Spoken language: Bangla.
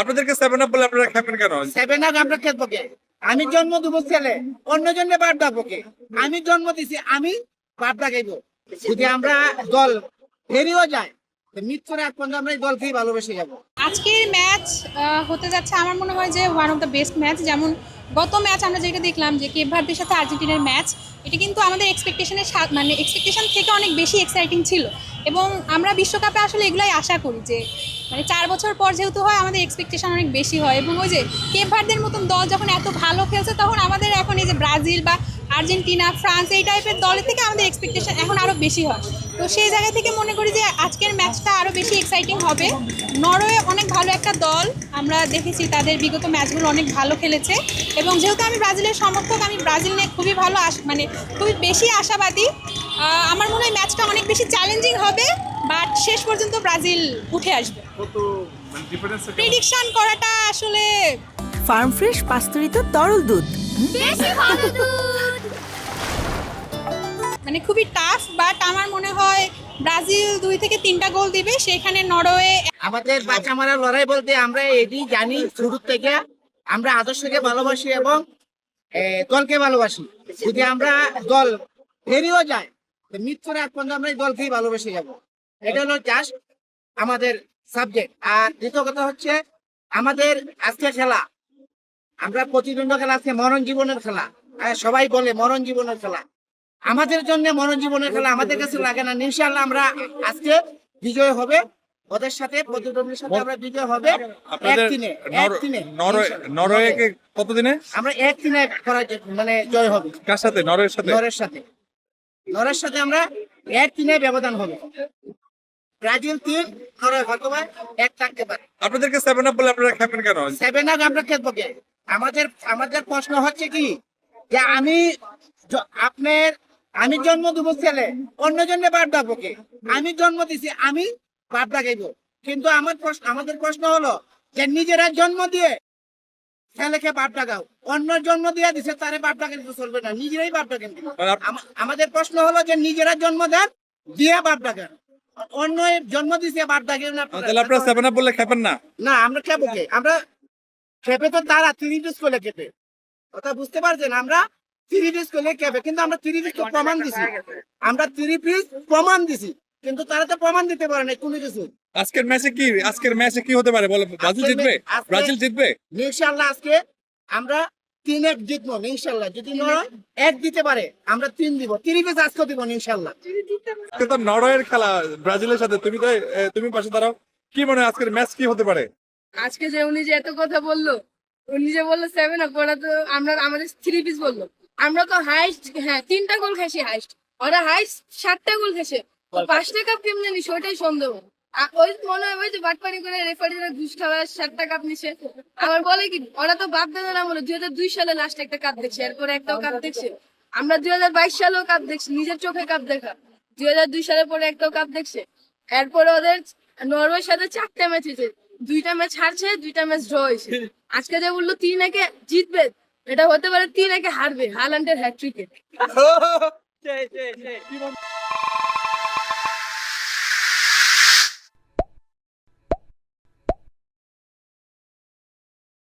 আপনাদেরকে 7 আপ বলে আপনারা খাবেন কেন? 7 আপ আমরা খেলবো কে? আমি জন্ম দেব ছেলে, অন্য জন্য বাদ দেবো কে? আমি জন্ম দিছি, আমি বাদ দেবো। যদি আমরা দল হেরিও যায়, মৃত্যুর এক পর্যন্ত আমরা এই দলকেই ভালোবেসে যাবো। আজকের ম্যাচ হতে যাচ্ছে আমার মনে হয় যে one of the best match. যেমন গত ম্যাচ আমরা যেটা দেখলাম যে কেপ ভার্দের সাথে আর্জেন্টিনার ম্যাচ, এটা কিন্তু আমাদের এক্সপেকটেশন থেকে অনেক বেশি এক্সাইটিং ছিল। এবং আমরা বিশ্বকাপে আসলে এগুলাই আশা করি যে 4 বছর পর যেহেতু হয়, আমাদের এক্সপেকটেশন অনেক বেশি হয়। এবং ওই যে কেপ ভার্দের মতন দল যখন এত ভালো খেলছে, তখন আমাদের এখন এই যে ব্রাজিল বা আর্জেন্টিনা, ফ্রান্স এই টাইপের দলের থেকে আমাদের এক্সপেকটেশন এখন আরও বেশি হয়। তো সেই জায়গা থেকে মনে করি যে আজকের ম্যাচটা আরও বেশি এক্সাইটিং হবে। নরওয়ে অনেক ভালো একটা দল, আমরা দেখেছি তাদের বিগত ম্যাচগুলো অনেক ভালো খেলেছে। এবং যেহেতু আমি ব্রাজিলের সমর্থক, আমি ব্রাজিল নিয়ে খুবই খুবই বেশি আশাবাদী। আমার মনে হয় ম্যাচটা অনেক বেশি চ্যালেঞ্জিং হবে, বাট শেষ পর্যন্ত ব্রাজিল উঠে আসবে। প্রেডিকশন করাটা আসলে ফার্ম ফ্রেশ পাস্তুরিত তরল দুধ, বেশি ভালো দুধ। খুবই টাফ, বাট আমার মনে হয় ব্রাজিল 2 থেকে 3টা গোল দিবে, সেখানে নরওয়ে। আমাদের বাচ্চা মারা লড়াই বলতে আমরা এটি জানি শুরু থেকে, আমরা আদর্শকে ভালোবাসি এবং দলকে ভালোবাসি। যদি আমরা দল হেরিও যায়, মৃত্যুর এক পর্যন্ত আমরা এই দলকেই ভালোবেসে যাব। এটা হলো জাস্ট আমাদের সাবজেক্ট। আর দ্বিতীয় কথা হচ্ছে আমাদের আজকে খেলা, আমরা প্রতিদ্বন্দ্ব খেলা, আজকে মরণ জীবনের খেলা। সবাই বলে মরণ জীবনের খেলা, আমাদের জন্য মরণ জীবনের খেলা আমাদের কাছে লাগে না। ইনশাআল্লাহ আমরা আজকে বিজয় হবে, ওদের সাথে প্রতিদ্বন্দ্বীর সাথে আমরা বিজয় হবে। নরওয়েকে কতদিনে আমরা 1-3 জয় হবে। কার সাথে? নরওয়ের সাথে। নরওয়ের সাথে আমরা 1-3 ব্যবধান হবে। ব্রাজিল 3, নরওয়ে হয়তো 1 থাকতে পারে। আপনাদেরকে 7 আপ বলে আপনারা খাবেন কেন? 7 আপ আমরা খেলবো কে? আমাদের প্রশ্ন হচ্ছে কি যে আমি জন্ম দেবো ছেলে, অন্য জন্য বাদ দেবো কে? আমি জন্ম দিছি, আমি বাদ দেবো। কিন্তু আমাদের প্রশ্ন হলো যে নিজেরা জন্ম দিয়ে ছেলেকে বাদ দাগাও, অন্য জন্ম দিয়ে দিছে তারে বাদ দাগাতে চলবে না, নিজেরাই বাদ দাগেন। আমাদের প্রশ্ন হলো যে নিজেরা জন্ম দেন, দিয়ে বাদ দাগান, অন্য জন্ম দিছে বাদ দাগেন না। তাহলে আপনারা 7 আপ বলে খাবেন না? না, আমরা খেপো কে? আমরা খেপে তো তারা 3 পিস করে খেপে, কথা বুঝতে পারছেন? আমরা 3 পিস করে খেপে, কিন্তু আমরা 3 পিস প্রমাণ দিছি, আমরা 3 পিস প্রমাণ দিছি, কিন্তু তারা তো প্রমাণ দিতে পারে না কোনো কিছু। আজকের ম্যাচে কি হতে পারে বলো? ব্রাজিল জিতবে? ব্রাজিল জিতবে ইনশাআল্লাহ। আজকে আমরা 3-1 জিতবো ইনশাআল্লাহ। যদি নরওয়ে 1 দিতে পারে, আমরা 3 দিব, 3 পিস আজকে দিব ইনশাআল্লাহ। তো নরওয়ের খেলা ব্রাজিলের সাথে, তুমি পাশে দাঁড়াও, কি মনে হয় আজকের ম্যাচ কি হতে পারে? আজকে যে উনি যে এত কথা বললো, উনি যে বললো 7 আপ, ওরা তো আমাদের 3 পিস বললো। আমরা তো হাইস্ট 3টা গোল খাইছি হাইস্ট, ওরা হাইস্ট 7টা গোল খাইছে। 5টা কাপ কেমনে নিছে ওইটাই সন্দেহ। ওই মনে হয় ওই যে বাটপানি করে রেফারিরা ঘুষ খাওয়া 7টা কাপ নিছে। আবার বলে কি ওরা তো বাপ দাদা না, বলে 2002 সালে লাস্ট একটা কাপ দেখছে, এরপরে একটাও কাপ দেখছে। আমরা 2022 সালেও কাপ দেখছি, নিজের চোখে কাপ দেখা। 2002 সালের পরে একটাও কাপ দেখছে। এরপরে ওদের নরওয়ের সাথে 4টা ম্যাচ হয়েছে, 2টা ম্যাচ হারছে, 2টা ম্যাচ ড্র হয়েছে। আজকে যে বললো 3-1 জিতবে, এটা হতে পারে 3-1 হারবে হাল্যান্ডের হ্যাটট্রিকে।